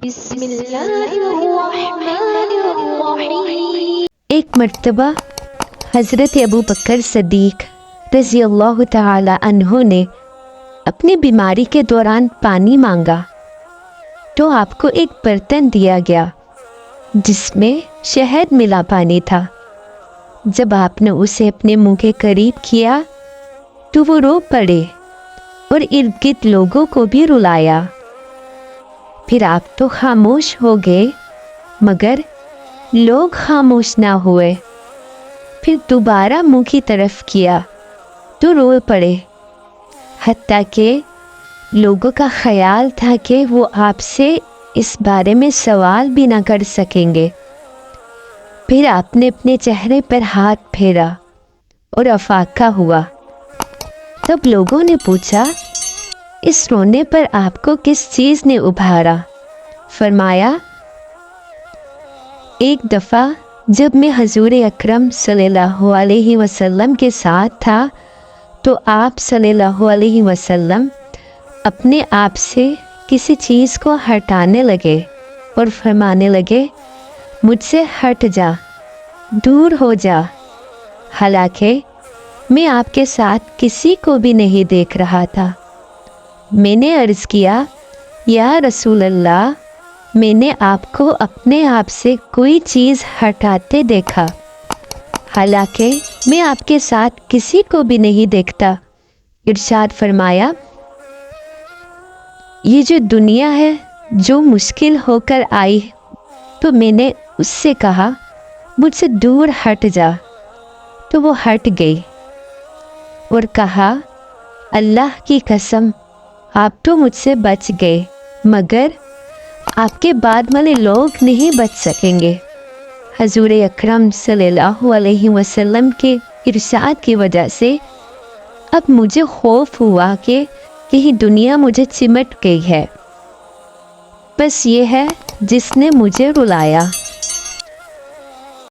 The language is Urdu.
بسم اللہ الرحمن الرحیم۔ ایک مرتبہ حضرت ابو بکر صدیق رضی اللہ تعالی عنہ نے اپنی بیماری کے دوران پانی مانگا تو آپ کو ایک برتن دیا گیا جس میں شہد ملا پانی تھا۔ جب آپ نے اسے اپنے منہ کے قریب کیا تو وہ رو پڑے اور ارد گرد لوگوں کو بھی رلایا۔ پھر آپ تو خاموش ہو گئے مگر لوگ خاموش نہ ہوئے۔ پھر دوبارہ منہ کی طرف کیا تو رو پڑے، حتیٰ کہ لوگوں کا خیال تھا کہ وہ آپ سے اس بارے میں سوال بھی نہ کر سکیں گے۔ پھر آپ نے اپنے چہرے پر ہاتھ پھیرا اور افاقہ ہوا۔ تب لوگوں نے پوچھا، اس رونے پر آپ کو کس چیز نے ابھارا؟ فرمایا، ایک دفعہ جب میں حضور اکرم صلی اللہ علیہ وسلم کے ساتھ تھا تو آپ صلی اللہ علیہ وسلم اپنے آپ سے کسی چیز کو ہٹانے لگے اور فرمانے لگے، مجھ سے ہٹ جا، دور ہو جا، حالانکہ میں آپ کے ساتھ کسی کو بھی نہیں دیکھ رہا تھا۔ میں نے عرض کیا، یا رسول اللہ، میں نے آپ کو اپنے آپ سے کوئی چیز ہٹاتے دیکھا، حالانکہ میں آپ کے ساتھ کسی کو بھی نہیں دیکھتا۔ ارشاد فرمایا، یہ جو دنیا ہے جو مشکل ہو کر آئی تو میں نے اس سے کہا، مجھ سے دور ہٹ جا، تو وہ ہٹ گئی اور کہا، اللہ کی قسم آپ تو مجھ سے بچ گئے مگر آپ کے بعد والے لوگ نہیں بچ سکیں گے۔ حضور اکرم صلی اللہ علیہ وسلم کے ارشاد کی وجہ سے اب مجھے خوف ہوا کہ کہیں دنیا مجھے چمٹ گئی ہے، بس یہ ہے جس نے مجھے رلایا۔